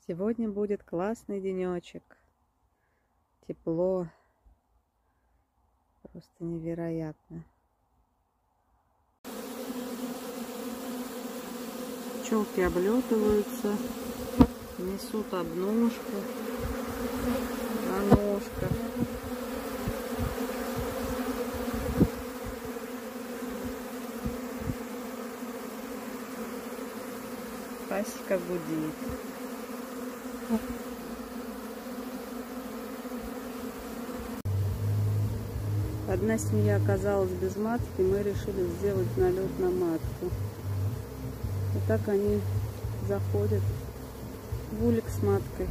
Сегодня будет классный денечек. Тепло. Просто невероятно. Пчелки облетываются, несут обножку на ножках. Пасека гудит. Одна семья оказалась без матки, мы решили сделать налет на матку. И так они заходят в улик с маткой.